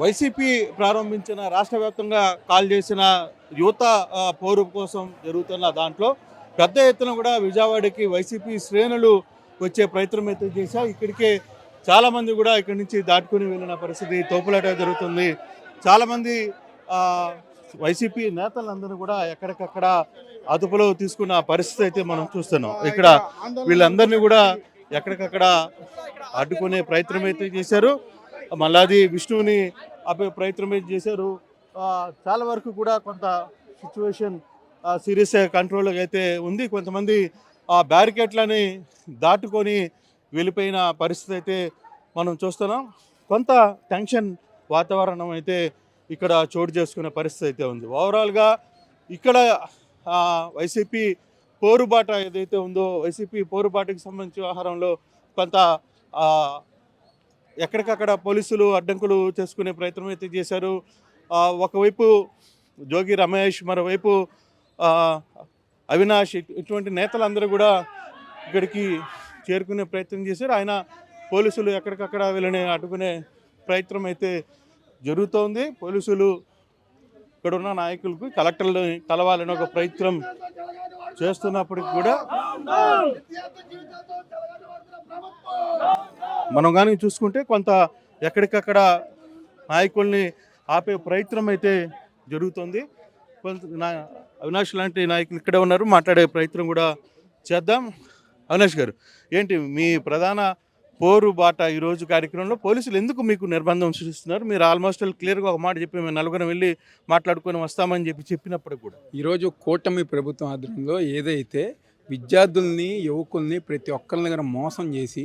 YCP ప్రారంభించిన రాష్ట్ర వ్యాప్తంగా కాల్ చేసిన యువత పోరు కోసం జరుగుతున్న దాంట్లో పెద్ద ఎత్తున కూడా విజయవాడకి వైసీపీ శ్రేణులు వచ్చే ప్రయత్నం అయితే చేశారు. ఇక్కడికే చాలామంది కూడా ఇక్కడి నుంచి దాటుకుని వెళ్ళిన పరిస్థితి, తోపులాట జరుగుతుంది. చాలామంది వైసీపీ నేతలందరూ కూడా ఎక్కడికక్కడ అదుపులో తీసుకున్న పరిస్థితి అయితే మనం చూస్తున్నాం. ఇక్కడ వీళ్ళందరినీ కూడా ఎక్కడికక్కడ అడ్డుకునే ప్రయత్నం అయితే చేశారు. మల్లాది విష్ణువుని ఆపే ప్రయత్నం అయితే చేశారు. చాలా వరకు కూడా కొంత సిచ్యువేషన్ సీరియస్ కంట్రోల్ అయితే ఉంది. కొంతమంది ఆ బ్యారికేడ్లని దాటుకొని వెళ్ళిపోయిన పరిస్థితి అయితే మనం చూస్తున్నాం. కొంత టెన్షన్ వాతావరణం అయితే ఇక్కడ చోటు చేసుకునే పరిస్థితి అయితే ఉంది. ఓవరాల్గా ఇక్కడ వైసీపీ పోరుబాట ఏదైతే ఉందో, వైసీపీ పోరుబాటకి సంబంధించిన వ్యవహారంలో కొంత ఎక్కడికక్కడ పోలీసులు అడ్డంకులు చేసుకునే ప్రయత్నం అయితే చేశారు. ఒకవైపు జోగి రమేష్, మరోవైపు అవినాష్, ఇటువంటి నేతలందరూ కూడా ఇక్కడికి చేరుకునే ప్రయత్నం చేశారు. ఆయన పోలీసులు ఎక్కడికక్కడ వీళ్ళని అడ్డుకునే ప్రయత్నం అయితే జరుగుతోంది. పోలీసులు ఇక్కడున్న నాయకులకు కలెక్టర్ని కలవాలని ఒక ప్రయత్నం చేస్తున్నప్పటికి కూడా మనం కానీ చూసుకుంటే కొంత ఎక్కడికక్కడ నాయకుల్ని ఆపే ప్రయత్నం అయితే జరుగుతుంది. కొంత అవినాష్ లాంటి నాయకులు ఇక్కడే ఉన్నారు, మాట్లాడే ప్రయత్నం కూడా చేద్దాం. అవినాష్ గారు, ఏంటి మీ ప్రధాన పోరు బాట ఈరోజు కార్యక్రమంలో పోలీసులు ఎందుకు మీకు నిర్బంధం సృష్టిస్తున్నారు? మీరు ఆల్మోస్ట్ క్లియర్గా ఒక మాట చెప్పి మేము నలుగురం వెళ్ళి మాట్లాడుకొని వస్తామని చెప్పినప్పుడు కూడా ఈరోజు కూటమి ప్రభుత్వం ఆధ్వర్యంలో ఏదైతే విద్యార్థుల్ని, యువకుల్ని ప్రతి ఒక్కరిని దగ్గర మోసం చేసి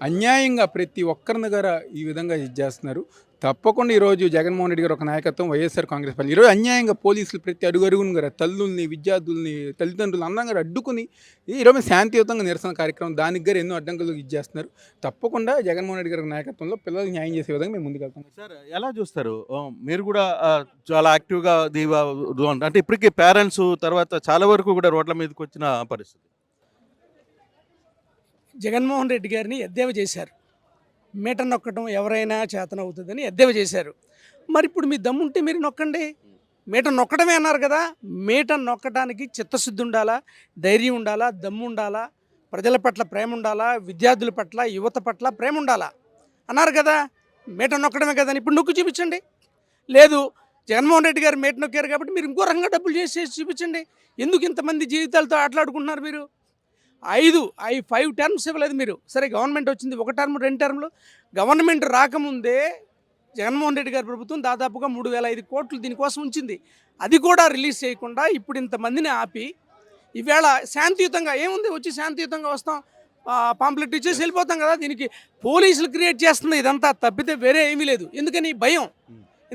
అన్యాయంగా ప్రతి ఒక్కరిని దగ్గర ఈ విధంగా చేస్తున్నారు. తప్పకుండా ఈరోజు జగన్మోహన్ రెడ్డి గారు ఒక నాయకత్వం, వైఎస్ఆర్ కాంగ్రెస్ పార్టీ ఈరోజు అన్యాయంగా పోలీసులు ప్రతి అడుగును గారు తల్లుల్ని, విద్యార్థుల్ని, తల్లిదండ్రులు అందంగా అడ్డుకుని ఈరోజు శాంతియుతంగా నిరసన కార్యక్రమం దానికి గారు ఎన్నో అడ్డంకులు ఇచ్చేస్తున్నారు. తప్పకుండా జగన్మోహన్ రెడ్డి గారి నాయకత్వంలో పిల్లలకు న్యాయం చేసే విధంగా మేము ముందుకెళ్తాం. సార్, ఎలా చూస్తారు? మీరు కూడా చాలా యాక్టివ్గా అంటే ఇప్పటికీ పేరెంట్స్ తర్వాత చాలా వరకు కూడా రోడ్ల మీదకి వచ్చిన పరిస్థితి. జగన్మోహన్ రెడ్డి గారిని ఎద్దేవా చేశారు. మీట నొక్కడం ఎవరైనా చేతనవుతుందని ఎద్దేవా చేశారు. మరి ఇప్పుడు మీ దమ్ముంటే మీరు నొక్కండి. మీట నొక్కడమే అన్నారు కదా. మీట నొక్కడానికి చిత్తశుద్ధి ఉండాలా, ధైర్యం ఉండాలా, దమ్ము ఉండాలా, ప్రజల పట్ల ప్రేమ ఉండాలా, విద్యార్థుల పట్ల, యువత పట్ల ప్రేమ ఉండాలా అన్నారు కదా. మీట నొక్కడమే కదా. ఇప్పుడు నొక్కి చూపించండి. లేదు, జగన్మోహన్ రెడ్డి గారు మీట నొక్కారు కాబట్టి మీరు ఇంకో రకంగా డబ్బులు చేసి చూపించండి. ఎందుకు ఇంతమంది జీవితాలతో ఆటలాడుకుంటున్నారు? మీరు 5 టర్మ్స్ ఇవ్వలేదు మీరు. సరే, గవర్నమెంట్ వచ్చింది 1 టర్మ్ 2 టర్మ్లు. గవర్నమెంట్ రాకముందే జగన్మోహన్ రెడ్డి గారి ప్రభుత్వం దాదాపుగా 3,005 కోట్లు దీనికోసం ఉంచింది. అది కూడా రిలీజ్ చేయకుండా ఇప్పుడు ఇంతమందిని ఆపి ఈవేళ శాంతియుతంగా ఏముంది, వచ్చి శాంతియుతంగా వస్తాం, పాంప్లెట్ ఇచ్చేసి వెళ్ళిపోతాం కదా. దీనికి పోలీసులు క్రియేట్ చేస్తుంది ఇదంతా, తప్పితే వేరే ఏమీ లేదు. ఎందుకని భయం.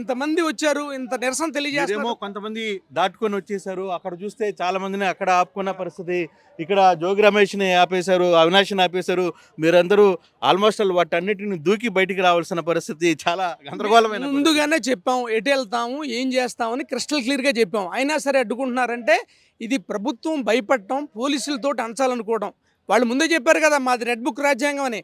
ఇంతమంది వచ్చారు, ఇంత నిరసన తెలియజేస్తారేమో. కొంతమంది దాటుకొని వచ్చేసారు. అక్కడ చూస్తే చాలా మందిని అక్కడ ఆపుకున్న పరిస్థితి. ఇక్కడ జోగి రమేష్ని ఆపేశారు, అవినాష్ని ఆపేశారు. మీరందరూ ఆల్మోస్ట్ వాటన్నిటిని దూకి బయటికి రావాల్సిన పరిస్థితి. చాలా గందరగోళమైన. ముందుగానే చెప్పాం ఎటు వెళ్తాము, ఏం చేస్తామని క్రిస్టల్ క్లియర్గా చెప్పాం. అయినా సరే అడ్డుకుంటున్నారంటే ఇది ప్రభుత్వం భయపడటం, పోలీసులతో అంచాలనుకోవడం. వాళ్ళు ముందే చెప్పారు కదా మాది రెడ్ బుక్ రాజ్యాంగం అని.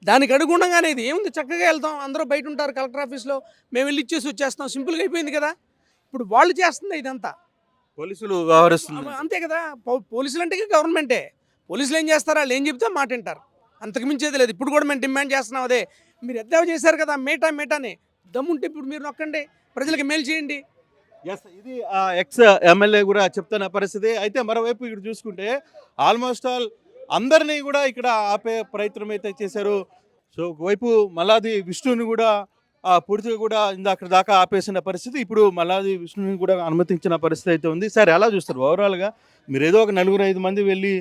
దానికి అనుగుణంగానే ఇది ఏముంది, చక్కగా వెళ్తాం, అందరూ బయట ఉంటారు కలెక్టర్ ఆఫీస్లో, మేము వెళ్ళి ఇచ్చేసి వచ్చేస్తాం, సింపుల్గా అయిపోయింది కదా. ఇప్పుడు వాళ్ళు చేస్తుంది ఇదంతా, పోలీసులు వ్యవహరిస్తున్నారు అంతే కదా. పోలీసులు అంటే గవర్నమెంటే. పోలీసులు ఏం చేస్తారు, వాళ్ళు ఏం చెప్తే మాట వింటారు, అంతకుమించేది లేదు. ఇప్పుడు కూడా మేము డిమాండ్ చేస్తున్నాం అదే. మీరు ఎద్దేవా చేశారు కదా మేటాని, దమ్ముంటే ఇప్పుడు మీరు నొక్కండి, ప్రజలకు మేలు చేయండి. ఎస్, ఇది ఎక్స్ ఎమ్మెల్యే కూడా చెప్తున్న పరిస్థితి. అయితే మరోవైపు ఇక్కడ చూసుకుంటే ఆల్మోస్ట్ ఆల్ అందరినీ కూడా ఇక్కడ ఆపే ప్రయత్నం అయితే చేశారు. సో ఒకవైపు మల్లాది విష్ణుని కూడా పూర్తిగా కూడా ఇందాక దాకా ఆపేసిన పరిస్థితి. ఇప్పుడు మల్లాది విష్ణుని కూడా అనుమతించిన పరిస్థితి అయితే ఉంది. సార్, ఎలా చూస్తారు ఓవరాల్గా? మీరు ఏదో ఒక 4-5 మంది వెళ్ళి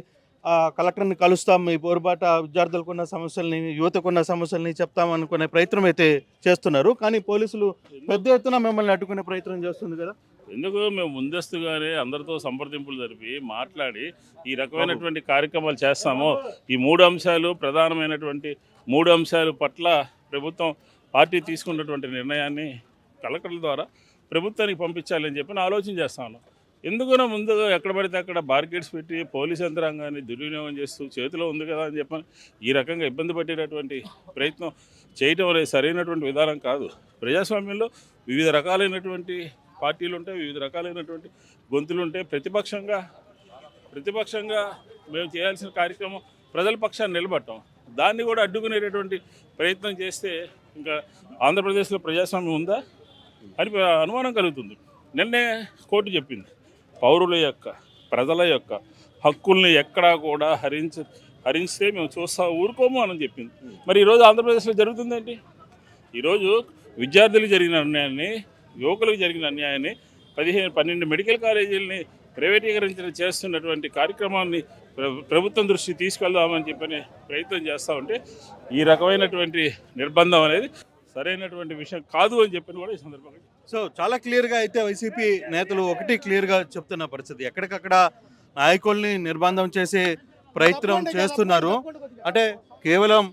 కలెక్టర్ని కలుస్తాం, ఈ పోరుబాట విద్యార్థులకున్న సమస్యల్ని, యువతకున్న సమస్యల్ని చెప్తాం అనుకునే ప్రయత్నం అయితే చేస్తున్నారు. కానీ పోలీసులు పెద్ద ఎత్తున మిమ్మల్ని అడ్డుకునే ప్రయత్నం చేస్తుంది కదా. ఎందుకు మేము ముందస్తుగానే అందరితో సంప్రదింపులు జరిపి మాట్లాడి ఈ రకమైనటువంటి కార్యక్రమాలు చేస్తాము. ఈ 3 అంశాలు ప్రధానమైనటువంటి 3 అంశాల పట్ల ప్రభుత్వం పార్టీ తీసుకున్నటువంటి నిర్ణయాన్ని కలెక్టర్ల ద్వారా ప్రభుత్వానికి పంపించాలని చెప్పి ఆలోచన చేస్తాను. ఎందుకునో ముందుగా ఎక్కడ పడితే అక్కడ బార్గెట్స్ పెట్టి పోలీస్ యంత్రాంగాన్ని దుర్వినియోగం చేస్తూ చేతిలో ఉంది కదా అని చెప్పని ఈ రకంగా ఇబ్బంది పెట్టేటటువంటి ప్రయత్నం చేయటం అనేది సరైనటువంటి విధానం కాదు. ప్రజాస్వామ్యంలో వివిధ రకాలైనటువంటి పార్టీలు ఉంటాయి, వివిధ రకాలైనటువంటి గొంతులు ఉంటాయి. ప్రతిపక్షంగా మేము చేయాల్సిన కార్యక్రమం ప్రజల పక్షాన్ని నిలబడటం. దాన్ని కూడా అడ్డుకునేటటువంటి ప్రయత్నం చేస్తే ఇంకా ఆంధ్రప్రదేశ్లో ప్రజాస్వామ్యం ఉందా అని అనుమానం కలుగుతుంది. నిన్నే కోర్టు చెప్పింది, పౌరుల యొక్క ప్రజల యొక్క హక్కుల్ని ఎక్కడా కూడా హరిస్తే మేము ఊరుకోము అని చెప్పింది. మరి ఈరోజు ఆంధ్రప్రదేశ్లో జరుగుతుందేంటి? ఈరోజు విద్యార్థులకు జరిగిన అన్యాయాన్ని, యువకులకు జరిగిన అన్యాయాన్ని, 12 మెడికల్ కాలేజీలని ప్రైవేటీకరించిన చేస్తున్నటువంటి కార్యక్రమాన్ని ప్రభుత్వం దృష్టి తీసుకెళ్దామని చెప్పని ప్రయత్నం చేస్తూ ఉంటే ఈ రకమైనటువంటి నిర్బంధం అనేది సరైనటువంటి విషయం కాదు అని చెప్పని కూడా ఈ సందర్భంగా. సో చాలా క్లియర్గా అయితే వైసీపీ నేతలు ఒకటి క్లియర్గా చెప్తున్న పరిస్థితి, ఎక్కడికక్కడ నాయకుల్ని నిర్బంధం చేసే ప్రయత్నం చేస్తున్నారు. అంటే కేవలం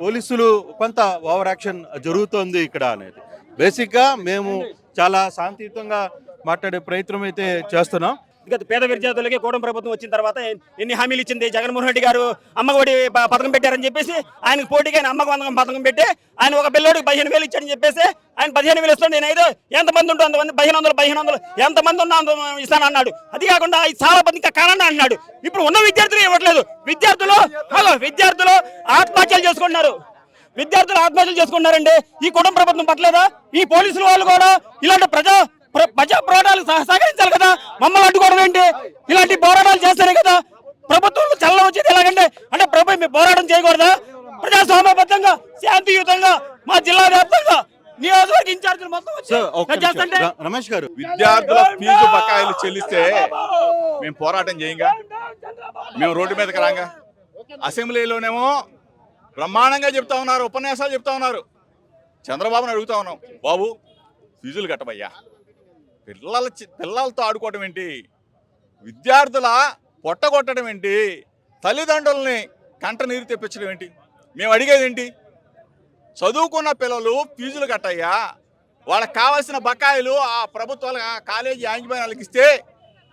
పోలీసులు కొంత ఓవర్ యాక్షన్ జరుగుతోంది ఇక్కడ అనేది. బేసిక్గా మేము చాలా శాంతియుతంగా మాట్లాడే ప్రయత్నం అయితే చేస్తున్నాం. గత పేద విద్యార్థులకి కూటమి ప్రభుత్వం వచ్చిన తర్వాత ఎన్ని హామీలు ఇచ్చింది. జగన్మోహన్ రెడ్డి గారు అమ్మఒడి పథకం పెట్టారని చెప్పేసి ఆయనకు పోటీగా ఆయన అమ్మకు పథకం పెట్టి ఆయన ఒక పిల్లోడికి 15,000 ఇచ్చాడని చెప్పేసి ఆయన 15,000 ఇస్తాడు. నేను ఐదు ఎంతమంది ఉంటో అంతమంది 1500 ఎంతమంది ఉన్నా అంత ఇస్తానన్నాడు. అది కాకుండా చాలా మంది ఇంకా కానన్నా అన్నాడు. ఇప్పుడు ఉన్న విద్యార్థులు ఇవ్వట్లేదు. విద్యార్థులు ఆత్మహత్యలు చేసుకుంటున్నారు. చేసుకున్నారండి. ఈ కుటుంబ ప్రభుత్వం పట్టలేదా? ఈ పోలీసులు వాళ్ళు కూడా ఇలాంటి ప్రజా పోరాటాలు సహకరించాలి కదా. మమ్మల్ని అడ్డుకోవడం ఏంటి? ఇలాంటి పోరాటాలు చేస్తేనే కదా ప్రభుత్వం చలనం వచ్చేది. ఎలాగంటే అంటే ప్రభుత్వం పోరాటం చేయకూడదా? ప్రజాస్వామ్యబద్ధంగా శాంతియుతంగా మా జిల్లా వ్యాప్తంగా నియోజకవర్గ ఇన్ఛార్జీలు మొత్తం రమేష్ గారు, విద్యార్థుల ఫీజు బకాయిలు చెల్లిస్తే మేము పోరాటం చేయంగా, మేము రోడ్డు మీదకి రాంగా. అసెంబ్లీలోనేమో బ్రహ్మాండంగా చెప్తా ఉన్నారు, ఉపన్యాసాలు చెప్తా ఉన్నారు. చంద్రబాబుని అడుగుతా ఉన్నాం, బాబు ఫీజులు కట్టబయ్యా, పిల్లలతో ఆడుకోవటం ఏంటి, విద్యార్థుల పొట్టగొట్టడం ఏంటి, తల్లిదండ్రులని కంట నీరు తెప్పించడం ఏంటి? మేము అడిగేది ఏంటి? చదువుకున్న పిల్లలు ఫీజులు కట్టయ్యా, వాళ్ళకి కావాల్సిన బకాయిలు ఆ ప్రభుత్వాల కాలేజీ యాజమాన్యాలకు ఇస్తే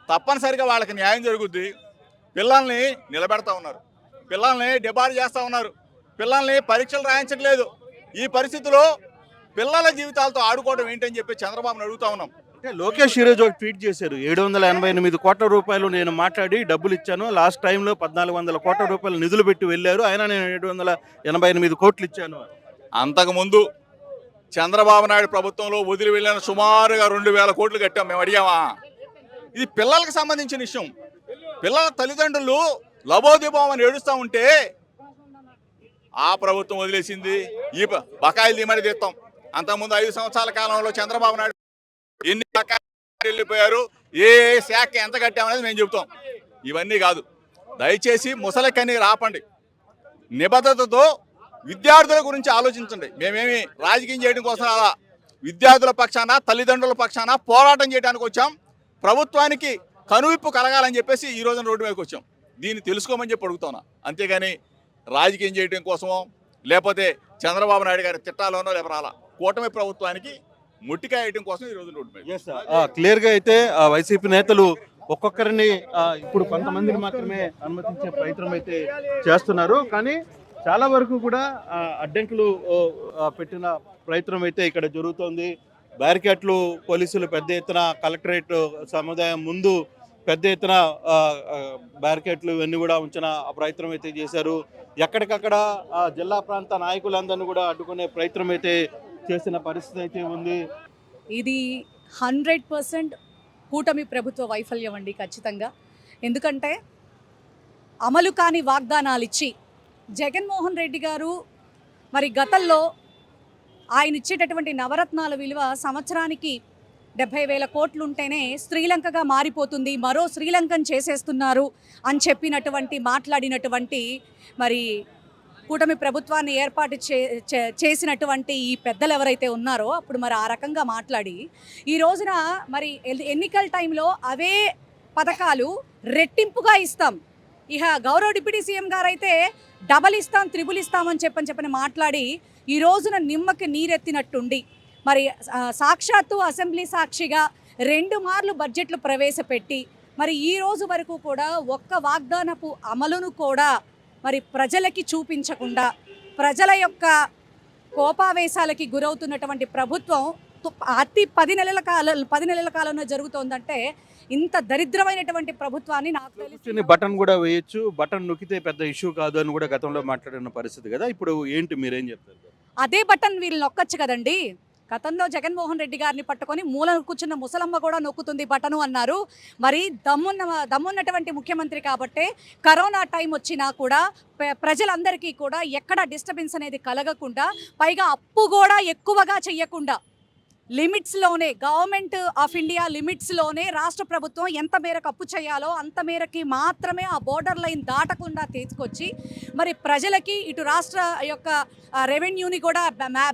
తప్పనిసరిగా వాళ్ళకి న్యాయం జరుగుద్ది. పిల్లల్ని నిలబెడతా ఉన్నారు, పిల్లల్ని డిబార్ చేస్తూ ఉన్నారు, పిల్లల్ని పరీక్షలు రాయించట్లేదు. ఈ పరిస్థితిలో పిల్లల జీవితాలతో ఆడుకోవడం ఏంటని చెప్పి చంద్రబాబుని అడుగుతా ఉన్నాం. అంటే లోకేష్ ఈరోజు ఒక ట్వీట్ చేశారు, 788 కోట్ల రూపాయలు నేను మాట్లాడి డబ్బులు ఇచ్చాను, లాస్ట్ టైంలో 1400 కోట్ల రూపాయలు నిధులు పెట్టి వెళ్ళారు, అయినా నేను 788 కోట్లు ఇచ్చాను. అంతకుముందు చంద్రబాబు నాయుడు ప్రభుత్వంలో వదిలి వెళ్ళిన సుమారుగా 2000 కోట్లు కట్టాం. మేము అడిగామా? ఇది పిల్లలకు సంబంధించిన విషయం. పిల్లల తల్లిదండ్రులు లబోదిబోమని ఏడుస్తూ ఉంటే ఆ ప్రభుత్వం వదిలేసింది. ఈ బకాయిలు తీమని తీస్తాం. అంతకుముందు 5 సంవత్సరాల కాలంలో చంద్రబాబు నాయుడు ఎన్ని బకాయిలు వెళ్ళిపోయారు, ఏ శాఖ ఎంత కట్టామనేది మేము చెబుతాం. ఇవన్నీ కాదు, దయచేసి ముసలికని రాపండి. నిబద్ధతతో విద్యార్థుల గురించి ఆలోచించండి. మేమేమి రాజకీయం చేయడం కోసం అలా విద్యార్థుల పక్షాన, తల్లిదండ్రుల పక్షాన పోరాటం చేయడానికి వచ్చాం. ప్రభుత్వానికి కనువిప్పు కలగాలని చెప్పేసి ఈ రోజున రోడ్డు మీదకి వచ్చాం. దీన్ని తెలుసుకోమని చెప్పి అడుగుతున్నా. అంతేగాని రాజకీయం చేయడం కోసమో లేకపోతే చంద్రబాబు నాయుడు గారి తిట్టాలోనో లేకపోతే అలా కూటమి ప్రభుత్వానికి ముట్టికాయ వేయడం కోసం ఈ రోజు రోడ్డు మీద. క్లియర్గా అయితే వైసీపీ నేతలు ఒక్కొక్కరిని ఇప్పుడు కొంతమందిని మాత్రమే అనుమతించే ప్రయత్నం అయితే చేస్తున్నారు. కానీ చాలా వరకు కూడా అడ్డంకులు పెట్టిన ప్రయత్నం అయితే ఇక్కడ జరుగుతోంది. బ్యారికేట్లు పోలీసులు పెద్ద ఎత్తున కలెక్టరేట్ సముదాయం ముందు పెద్ద ఎత్తున బ్యారికేట్లు ఇవన్నీ కూడా ఉంచిన ప్రయత్నం అయితే చేశారు. ఎక్కడికక్కడ జిల్లా ప్రాంత నాయకులందరినీ కూడా అడ్డుకునే ప్రయత్నం అయితే చేసిన పరిస్థితి అయితే ఉంది. ఇది 100% కూటమి ప్రభుత్వ వైఫల్యం అండి, ఖచ్చితంగా. ఎందుకంటే అమలు కాని వాగ్దానాలు ఇచ్చి జగన్మోహన్ రెడ్డి గారు మరి గతంలో ఆయన ఇచ్చేటటువంటి నవరత్నాల విలువ సంవత్సరానికి 70,000 కోట్లు ఉంటేనే శ్రీలంకగా మారిపోతుంది, మరో శ్రీలంకను చేసేస్తున్నారు అని మాట్లాడినటువంటి మరి కూటమి ప్రభుత్వాన్ని ఏర్పాటు చేసినటువంటి ఈ పెద్దలు ఎవరైతే ఉన్నారో అప్పుడు మరి ఆ రకంగా మాట్లాడి ఈ రోజున మరి ఎన్నికల టైంలో అవే పథకాలు రెట్టింపుగా ఇస్తాం, ఇక గౌరవ డిప్యూటీ సీఎం గారు అయితే డబల్ ఇస్తాం, త్రిబుల్ ఇస్తామని చెప్పని మాట్లాడి ఈ రోజున నిమ్మకి నీరెత్తినట్టుండి మరి సాక్షాత్తు అసెంబ్లీ సాక్షిగా 2 మార్లు బడ్జెట్లు ప్రవేశపెట్టి మరి ఈ రోజు వరకు కూడా ఒక్క వాగ్దానపు అమలును కూడా మరి ప్రజలకి చూపించకుండా ప్రజల యొక్క కోపావేశాలకి గురవుతున్నటువంటి ప్రభుత్వం అతి 10 నెలల కాలంలో జరుగుతోందంటే ఇంత దరిద్రమైనటువంటి ప్రభుత్వాన్ని నాకు తెలిసి బటన్ కూడా వేయొచ్చు, బటన్ నొక్కితే పెద్ద ఇష్యూ కాదు అని కూడా గతంలో మాట్లాడిన పరిస్థితి కదా. ఇప్పుడు ఏంటి, మీరేం చెప్తారు? అదే బటన్ వీళ్ళు నొక్కొచ్చు కదండి. గతంలో జగన్మోహన్ రెడ్డి గారిని పట్టుకొని మూలను కూర్చున్న ముసలమ్మ కూడా నొక్కుతుంది బటను అన్నారు. మరి దమ్మున్నటువంటి ముఖ్యమంత్రి కాబట్టే కరోనా టైం వచ్చినా కూడా ప్రజలందరికీ కూడా ఎక్కడ డిస్టర్బెన్స్ అనేది కలగకుండా, పైగా అప్పు కూడా ఎక్కువగా చెయ్యకుండా లిమిట్స్లోనే, గవర్నమెంట్ ఆఫ్ ఇండియా లిమిట్స్లోనే రాష్ట్ర ప్రభుత్వం ఎంత మేరకు అప్పు చేయాలో అంత మేరకి మాత్రమే ఆ బోర్డర్ లైన్ దాటకుండా తీసుకొచ్చి మరి ప్రజలకి ఇటు రాష్ట్ర యొక్క రెవెన్యూని కూడా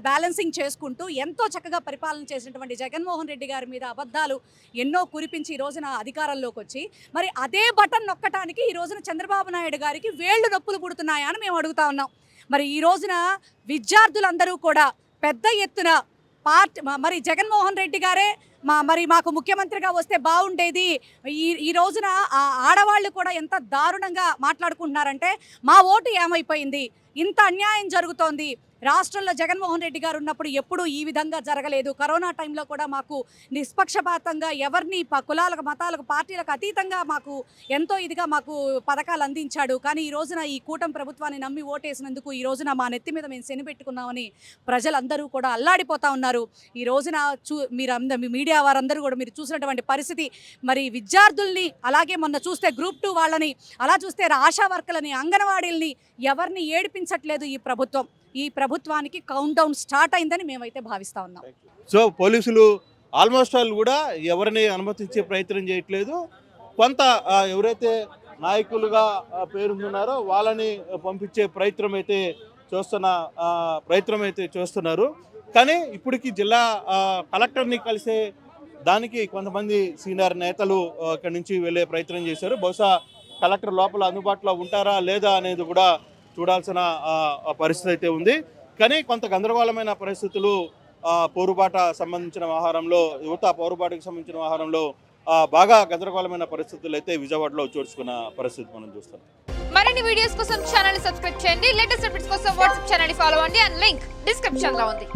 బ్యాలెన్సింగ్ చేసుకుంటూ ఎంతో చక్కగా పరిపాలన చేసినటువంటి జగన్మోహన్ రెడ్డి గారి మీద అబద్ధాలు ఎన్నో కురిపించి ఈ రోజున అధికారంలోకి వచ్చి మరి అదే బటన్ నొక్కటానికి ఈ రోజున చంద్రబాబు నాయుడు గారికి వేళ్ళు నొప్పులు పుడుతున్నాయా అని మేము అడుగుతా ఉన్నాం. మరి ఈ రోజున విద్యార్థులందరూ కూడా పెద్ద ఎత్తున మరి జగన్మోహన్ రెడ్డి గారే మరి మాకు ముఖ్యమంత్రిగా వస్తే బాగుండేది, ఈ రోజున ఆడవాళ్ళు కూడా ఎంత దారుణంగా మాట్లాడుకుంటున్నారంటే మా ఓటు ఏమైపోయింది, ఇంత అన్యాయం జరుగుతోంది, రాష్ట్రంలో జగన్మోహన్ రెడ్డి గారు ఉన్నప్పుడు ఎప్పుడూ ఈ విధంగా జరగలేదు, కరోనా టైంలో కూడా మాకు నిష్పక్షపాతంగా ఎవరిని కులాలకు మతాలకు పార్టీలకు అతీతంగా మాకు ఎంతో ఇదిగా మాకు పథకాలు అందించాడు, కానీ ఈ రోజున ఈ కూటమి ప్రభుత్వాన్ని నమ్మి ఓటేసినందుకు ఈ రోజున మా నెత్తి మీద మేము శనిపెట్టుకున్నామని ప్రజలందరూ కూడా అల్లాడిపోతా ఉన్నారు. ఈ రోజున మీ మీడియా వారందరూ కూడా మీరు చూసినటువంటి పరిస్థితి, మరి విద్యార్థుల్ని, అలాగే మొన్న చూస్తే గ్రూప్ 2 వాళ్ళని, అలా చూస్తే ఆశా వర్కర్లని, అంగన్వాడీల్ని ఎవరిని ఏడిపించట్లేదు ఈ ప్రభుత్వం. ఈ ప్రభుత్వానికి కౌంట్ డౌన్ స్టార్ట్ అయిందని మేమైతే భావిస్తా ఉన్నాం. సో పోలీసులు ఆల్మోస్ట్ ఆల్ కూడా ఎవరిని అనుమతించే ప్రయత్నం చేయట్లేదు. కొంత ఎవరైతే నాయకులుగా పేరున్నారో వాళ్ళని పంపించే ప్రయత్నం అయితే చేస్తున్నారు. కానీ ఇప్పటికి జిల్లా కలెక్టర్ని కలిసే దానికి కొంతమంది సీనియర్ నేతలు అక్కడి నుంచి వెళ్ళే ప్రయత్నం చేశారు. బహుశా కలెక్టర్ లోపల అందుబాటులో ఉంటారా లేదా అనేది కూడా చూడాల్సిన పరిస్థితి అయితే ఉంది. కానీ కొంత గందరగోళమైన పరిస్థితులు పౌరుబాట సంబంధించిన వ్యవహారంలో, యువత పౌరుబాటకు సంబంధించిన వ్యవహారంలో బాగా గందరగోళమైన పరిస్థితులు అయితే విజయవాడలో చోటుకున్న పరిస్థితి మనం చూస్తాం. మరిన్ని వీడియోస్ కోసం ఛానల్ సబ్స్క్రైబ్ చేయండి. లేటెస్ట్ అప్డేట్స్ కోసం వాట్సాప్ ఛానల్ ఫాలో అవ్వండి. అండ్ లింక్ డిస్క్రిప్షన్ లో ఉంది.